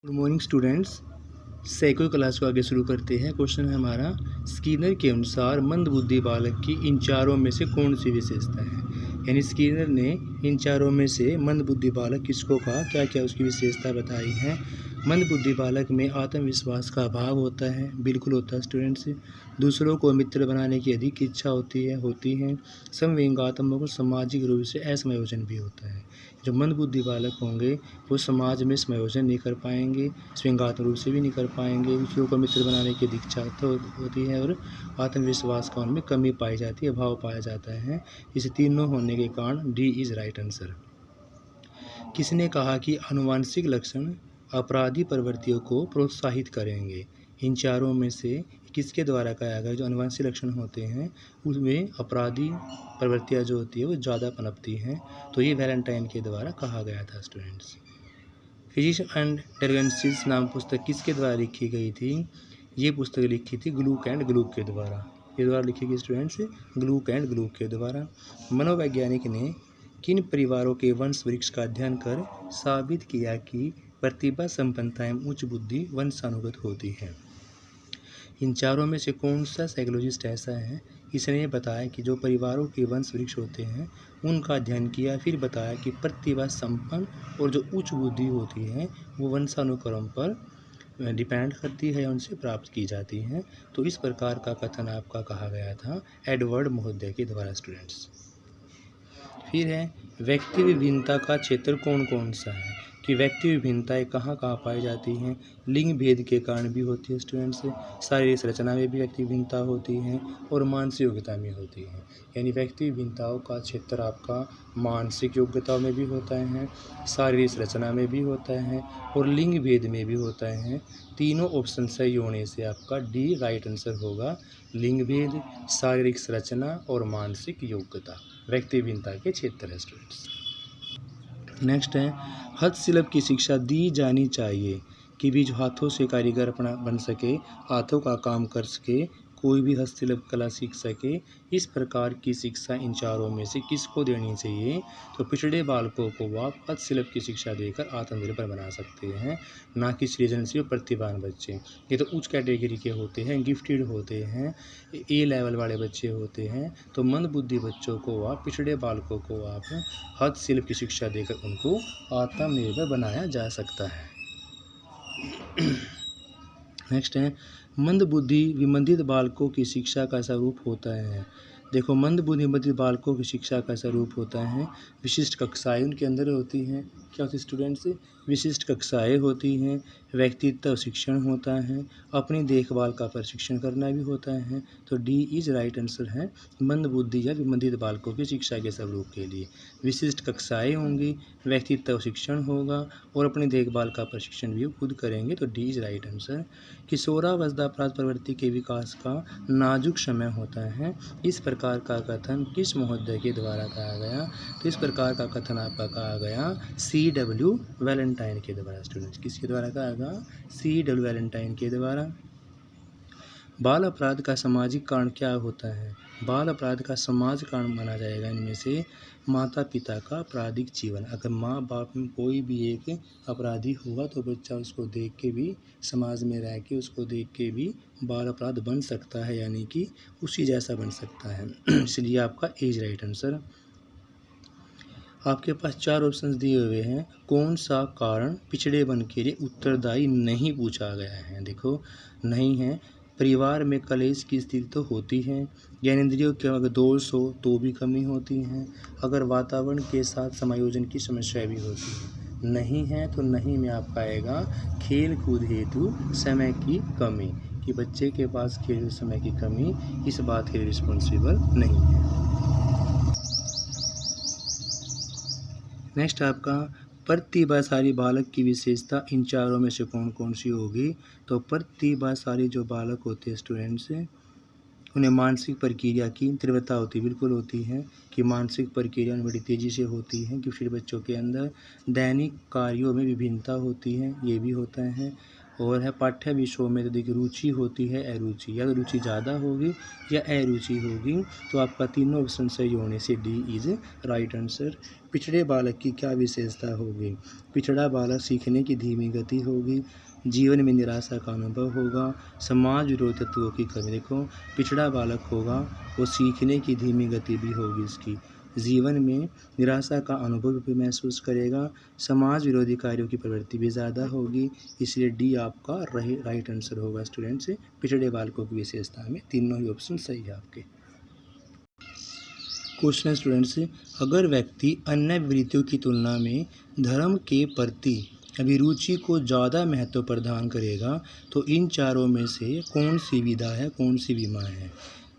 Good morning students. सैकड़ों class को आगे शुरू करते हैं। क्वेश्चन है हमारा, स्किनर के अनुसार मंदबुद्धि बालक की इन चारों में से कौन सी विशेषता है। यानी स्किनर ने इन चारों में से मंदबुद्धि बालक किसको कहा, क्या क्या उसकी विशेषता बताई है। मंदबुद्धि बालक में आत्मविश्वास का अभाव होता है, बिल्कुल होता है स्टूडेंट्स। दूसरों को मित्र बनाने की अधिक इच्छा होती है। संवेगात्मक और सामाजिक रूप से असमायोजन भी होता है। जो मंदबुद्धि बालक होंगे वो समाज में समायोजन नहीं कर पाएंगे, संवेगात्मक रूप से भी नहीं कर पाएंगे, दूसरों को मित्र बनाने की अधिक इच्छा होती है और आत्मविश्वास का उनमें कमी पाई जाती है, अभाव पाया जाता है। इस तीनों होने के कारण डी इज राइट आंसर। किसने कहा कि आनुवांशिक लक्षण अपराधी प्रवृत्तियों को प्रोत्साहित करेंगे। इन चारों में से किसके द्वारा कहा गया, जो आनुवांशिक लक्षण होते हैं उसमें अपराधी प्रवृत्तियाँ जो होती है वो ज़्यादा पनपती हैं। तो ये वैलेंटाइन के द्वारा कहा गया था स्टूडेंट्स। फिजिक्स एंड डेलिगेंसीज नाम पुस्तक किसके द्वारा लिखी गई थी। ये पुस्तक लिखी थी ग्लूक एंड ग्लूक के द्वारा। ये द्वारा लिखी गई स्टूडेंट्स ग्लूक एंड ग्लूक के द्वारा। मनोवैज्ञानिक ने किन परिवारों के वंश वृक्ष का अध्ययन कर साबित किया कि प्रतिभा संपन्नता एवं उच्च बुद्धि वंशानुगत होती है। इन चारों में से कौन सा साइकोलॉजिस्ट ऐसा है, इसने बताया कि जो परिवारों के वंश वृक्ष होते हैं उनका अध्ययन किया, फिर बताया कि प्रतिभा संपन्न और जो उच्च बुद्धि होती है वो वंशानुक्रम पर डिपेंड करती है या उनसे प्राप्त की जाती है। तो इस प्रकार का कथन आपका कहा गया था एडवर्ड महोदय के द्वारा स्टूडेंट्स। फिर है व्यक्ति विभिन्नता का क्षेत्र कौन कौन सा है, कि व्यक्ति विभिन्नताएं कहाँ कहाँ पाई जाती हैं। लिंग भेद के कारण भी होती है स्टूडेंट्स, शारीरिक रचना में भी व्यक्ति विभिन्नता होती है और मानसिक योग्यता में होती है। यानी व्यक्ति विभिन्नताओं का क्षेत्र आपका मानसिक योग्यता में भी होता है, शारीरिक रचना में भी होता है और लिंग भेद में भी होता है। तीनों ऑप्शन सही होने से आपका डी राइट आंसर होगा। लिंग भेद, शारीरिक रचना और मानसिक योग्यता व्यक्ति भिन्नता के क्षेत्र है स्टूडेंट्स। नेक्स्ट है, हस्तशिल्प की शिक्षा दी जानी चाहिए कि भी जो हाथों से कारीगर अपना बन सके, हाथों का काम कर सके, कोई भी हस्तशिल्प कला सीख सके। इस प्रकार की शिक्षा इन चारों में से किसको देनी चाहिए। तो पिछड़े बालकों को आप हस्तशिल्प की शिक्षा देकर आत्मनिर्भर बना सकते हैं, ना कि सृजनशील प्रतिभावान बच्चे। ये तो उच्च कैटेगरी के होते हैं, गिफ्टेड होते हैं, ए लेवल वाले बच्चे होते हैं। तो मंदबुद्धि बच्चों को आप, पिछड़े बालकों को आप हस्तशिल्प की शिक्षा देकर उनको आत्मनिर्भर बनाया जा सकता है। नेक्स्ट है, मंदबुद्धि विमंदित बालकों की शिक्षा का स्वरूप होता है। देखो, मंदबुद्धि विमंदित बालकों की शिक्षा का स्वरूप होता है विशिष्ट कक्षाएं उनके अंदर होती हैं। क्या होती है स्टूडेंट्स, विशिष्ट कक्षाएं होती हैं, व्यक्तित्व शिक्षण होता है, अपनी देखभाल का प्रशिक्षण करना भी होता है। तो डी इज राइट आंसर है मंदबुद्धि या विमंदित बालकों की शिक्षा के स्वरूप के लिए विशिष्ट कक्षाएं होंगी, व्यक्तित्व शिक्षण होगा और अपनी देखभाल का प्रशिक्षण भी खुद करेंगे। तो डी इज राइट आंसर। किशोरावस्था अपराध प्रवृत्ति के विकास का नाजुक समय होता है। इस प्रकार का कथन किस महोदय के द्वारा कहा गया। तो इस प्रकार का कथन आपका कहा गया C.W. वैलेंटाइन के द्वारा स्टूडेंट्स। किसके द्वारा कहा गया, C.W. वैलेंटाइन के द्वारा। बाल अपराध का सामाजिक कारण क्या होता है। बाल अपराध का समाज कारण माना जाएगा इनमें से माता पिता का आपराधिक जीवन। अगर माँ बाप में कोई भी एक अपराधी हुआ तो बच्चा उसको देख के भी, समाज में रह के उसको देख के भी बाल अपराध बन सकता है, यानी कि उसी जैसा बन सकता है। इसलिए आपका इज राइट आंसर। आपके पास 4 ऑप्शंस दिए हुए हैं, कौन सा कारण पिछड़ेपन के लिए उत्तरदायी नहीं पूछा गया है। देखो, नहीं है, परिवार में कलेश की स्थिति तो होती है, ज्ञानेंद्रियों के अगर दोष हो तो भी कमी होती है, अगर वातावरण के साथ समायोजन की समस्या भी होती है। नहीं है तो नहीं में आपका आएगा खेल कूद हेतु समय की कमी, कि बच्चे के पास खेल समय की कमी इस बात के लिए रिस्पॉन्सिबल नहीं है। नेक्स्ट आपका, प्रतिभाशाली बालक की विशेषता इन चारों में से कौन कौन सी होगी। तो प्रतिभाशाली जो बालक होते हैं स्टूडेंट्स, उन्हें मानसिक प्रक्रिया की तीव्रता होती है, बिल्कुल होती है, कि मानसिक प्रक्रिया बड़ी तेज़ी से होती है। गिफ्टेड बच्चों के अंदर दैनिक कार्यों में विभिन्नता होती है, ये भी होता है, और है पाठ्य विषयों में तो देखिए रुचि होती है अरुचि, या तो रुचि ज़्यादा होगी या अरुचि होगी, तो आपका तीनों ऑप्शन सही होने से डी इज़ राइट आंसर। पिछड़े बालक की क्या विशेषता होगी? पिछड़ा बालक सीखने की धीमी गति होगी, जीवन में निराशा का अनुभव होगा, समाज विरोधी तत्वों की कमी। देखो पिछड़ा बालक होगा वो सीखने की धीमी गति भी होगी इसकी, जीवन में निराशा का अनुभव भी महसूस करेगा, समाज विरोधी कार्यों की प्रवृत्ति भी ज़्यादा होगी, इसलिए डी आपका राइट आंसर होगा स्टूडेंट्स। पिछड़े बालकों की विशेषता में तीनों ही ऑप्शन सही है आपके। क्वेश्चन स्टूडेंट्स, अगर व्यक्ति अन्य विवृत्तियों की तुलना में धर्म के प्रति अभिरुचि को ज़्यादा महत्व प्रदान करेगा तो इन चारों में से कौन सी विधा है, कौन सी विमा है?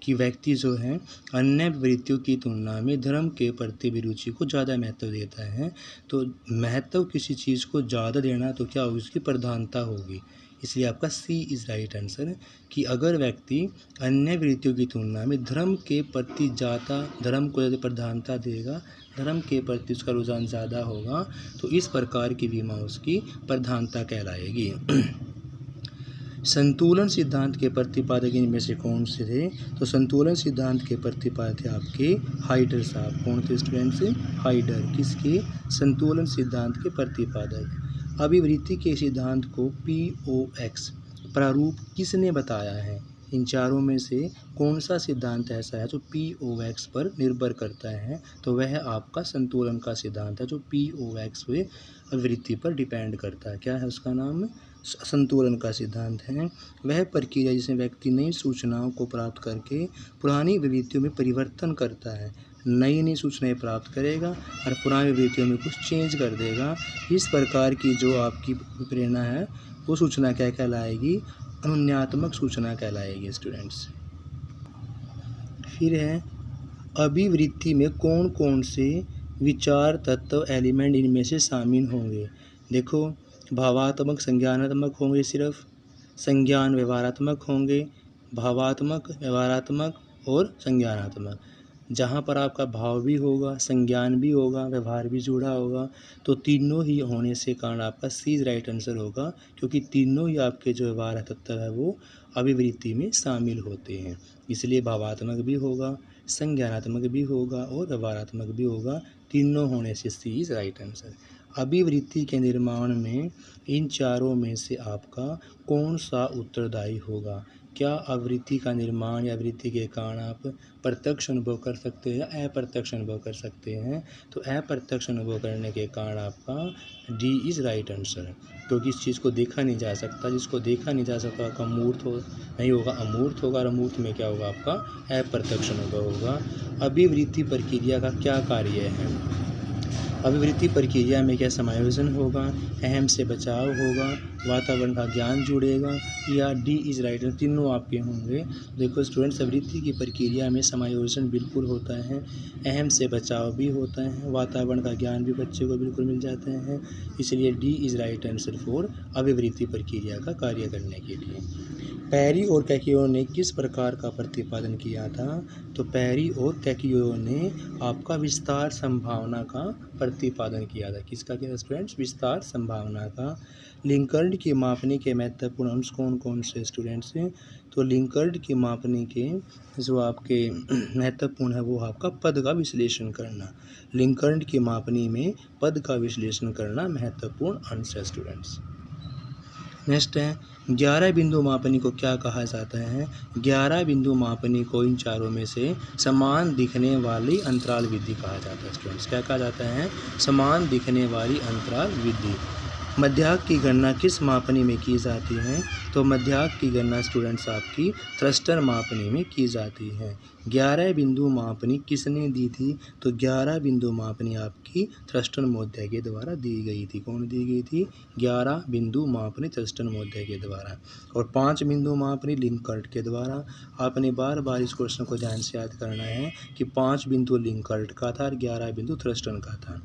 कि व्यक्ति जो है अन्य वृत्तियों की तुलना में धर्म के प्रति अभिरुचि को ज़्यादा महत्व देता है, तो महत्व किसी चीज़ को ज़्यादा देना तो क्या होगी, उसकी प्रधानता होगी, इसलिए आपका सी इज़ राइट आंसर। कि अगर व्यक्ति अन्य वृत्तियों की तुलना में धर्म के प्रति ज़्यादा धर्म को यदि प्रधानता देगा, धर्म के प्रति उसका रुझान ज़्यादा होगा, तो इस प्रकार की बीमा उसकी प्रधानता कहलाएगी। संतुलन सिद्धांत के प्रतिपादक इनमें से कौन से थे? तो संतुलन सिद्धांत के प्रतिपादक थे आपके हाइडर साहब। कौन थे स्टूडेंट्स? हाइडर। किसके? संतुलन सिद्धांत के प्रतिपादक। अभिवृत्ति के सिद्धांत को POX प्रारूप किसने बताया है? इन चारों में से कौन सा सिद्धांत ऐसा है जो POX पर निर्भर करता है? तो वह आपका संतुलन का सिद्धांत है जो POX हुए अभिवृत्ति पर डिपेंड करता है। क्या है उसका नाम? संतुलन का सिद्धांत है। वह प्रक्रिया जिसमें व्यक्ति नई सूचनाओं को प्राप्त करके पुरानी विवृत्तियों में परिवर्तन करता है, नई सूचनाएं प्राप्त करेगा और पुरानी विवृत्तियों में कुछ चेंज कर देगा। इस प्रकार की जो आपकी प्रेरणा है वो सूचना क्या कहलाएगी? अनुन्यात्मक सूचना कहलाएगी स्टूडेंट्स। फिर है अभिवृत्ति में कौन कौन से विचार तत्व एलिमेंट इनमें से शामिल होंगे? देखो भावात्मक संज्ञानात्मक होंगे, सिर्फ संज्ञान व्यवहारात्मक होंगे, भावात्मक व्यवहारात्मक और संज्ञानात्मक। जहाँ पर आपका भाव भी होगा, संज्ञान भी होगा, व्यवहार भी जुड़ा होगा, तो तीनों ही होने से कारण आपका सी राइट आंसर होगा, क्योंकि तीनों ही आपके जो व्यवहार तत्व है वो अभिवृत्ति में शामिल होते हैं। इसलिए भावात्मक भी होगा, संज्ञानात्मक भी होगा और व्यवहारात्मक भी होगा, तीनों होने से सी इज राइट आंसर। अभिवृत्ति के निर्माण में इन चारों में से आपका कौन सा उत्तरदायी होगा? क्या अभिवृत्ति का निर्माण या अभिवृत्ति के कारण आप प्रत्यक्ष अनुभव कर सकते हैं या अप्रत्यक्ष अनुभव कर सकते हैं? तो अप्रत्यक्ष अनुभव करने के कारण आपका डी इज़ राइट आंसर, क्योंकि इस चीज़ को देखा नहीं जा सकता, जिसको देखा नहीं जा सकता आपका मूर्त नहीं होगा, अमूर्त होगा, और अमूर्त में क्या होगा? आपका अप्रत्यक्ष अनुभव होगा। अभिवृत्ति प्रक्रिया का क्या कार्य है? अभिवृत्ति प्रक्रिया में क्या समायोजन होगा, अहम से बचाव होगा, वातावरण का ज्ञान जुड़ेगा, या डी इज़ राइट? तीनों आपके होंगे। देखो स्टूडेंट्स, अभिवृत्ति की प्रक्रिया में समायोजन बिल्कुल होता है, अहम से बचाव भी होता है, वातावरण का ज्ञान भी बच्चे को बिल्कुल मिल जाते हैं, इसलिए D is right answer for अभिवृत्ति प्रक्रिया का कार्य करने के लिए। पेरी और कैकियो ने किस प्रकार का प्रतिपादन किया था? तो पेरी और कैकियो ने आपका विस्तार संभावना का प्रतिपादन किया था। किसका किया स्टूडेंट्स? विस्तार संभावना का। लिंकर्ट की मापनी के महत्वपूर्ण अंश कौन कौन से स्टूडेंट्स हैं? तो लिंकर्ट की मापनी के जो आपके महत्वपूर्ण है वो आपका पद का विश्लेषण करना। लिंकर्ट की मापनी में पद का विश्लेषण करना महत्वपूर्ण अंश है स्टूडेंट्स। नेक्स्ट है 11 बिंदु मापनी को क्या कहा जाता है? 11 बिंदु मापनी को इन चारों में से समान दिखने वाली अंतराल विधि कहा जाता है स्टूडेंट्स। क्या कहा जाता है? समान दिखने वाली अंतराल विधि। मध्याह्न की गणना किस मापनी में की जाती है? तो मध्याह्न की गणना स्टूडेंट्स आपकी थ्रस्टर मापनी में की जाती है। 11 बिंदु मापनी किसने दी थी? तो 11 बिंदु मापनी आपकी थ्रस्टर मोध्य के द्वारा दी गई थी। कौन दी गई थी? 11 बिंदु मापनी थ्रस्टर मोध्य के द्वारा, और 5 बिंदु मापनी लिंकर्ट के द्वारा। आपने बार बार इस क्वेश्चन को ध्यान से याद करना है कि 5 बिंदु लिंकर्ट का था और 11 बिंदु थ्रस्टर का था।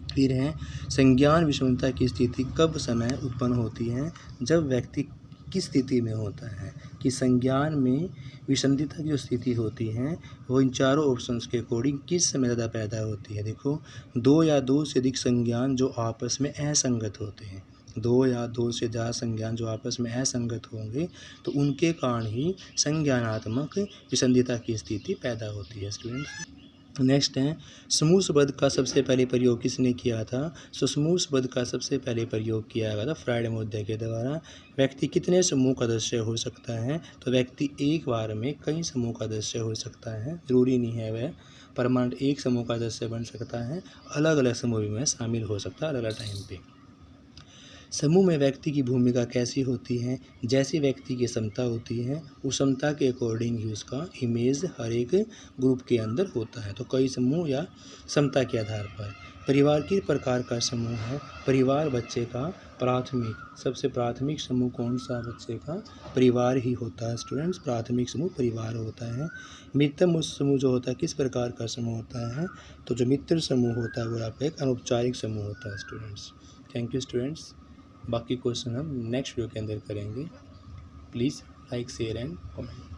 फिर है संज्ञान विषमता की स्थिति कब समय उत्पन्न होती है? जब व्यक्ति किस स्थिति में होता है? कि संज्ञान में विसंगतता की जो स्थिति होती है वो इन चारों ऑप्शंस के अकॉर्डिंग किस समय ज़्यादा पैदा होती है? देखो, 2 या 2 से अधिक संज्ञान जो आपस में असंगत होते हैं, दो या दो से ज़्यादा संज्ञान जो आपस में असंगत होंगे तो उनके कारण ही संज्ञानात्मक विसंधिता की स्थिति पैदा होती है स्टूडेंट्स। नेक्स्ट है समूह शब्द का सबसे पहले प्रयोग किसने किया था। तो समूह शब्द का सबसे पहले प्रयोग किया गया था फ्राइडमुथर के द्वारा। व्यक्ति कितने समूह का सदस्य हो सकता है। तो व्यक्ति एक बार में कई समूह का सदस्य हो सकता है, जरूरी नहीं है वह परमानेंट एक समूह का सदस्य बन सकता है, अलग अलग समूह में शामिल हो सकता है अलग अलग टाइम पे। समूह में व्यक्ति की भूमिका कैसी होती है। जैसी व्यक्ति की क्षमता होती है उस क्षमता के अकॉर्डिंग ही उसका इमेज हर एक ग्रुप के अंदर होता है। तो कई समूह या क्षमता के आधार पर। परिवार किस प्रकार का समूह है। परिवार बच्चे का प्राथमिक सबसे प्राथमिक समूह कौन सा बच्चे का परिवार ही होता है स्टूडेंट्स। प्राथमिक समूह परिवार होता है। मित्रम समूह जो होता है किस प्रकार का समूह होता है। तो जो मित्र समूह होता है वो आपका एक अनौपचारिक समूह होता है स्टूडेंट्स। Thank you students. बाकी क्वेश्चन हम नेक्स्ट वीडियो के अंदर करेंगे। Please like share and comment.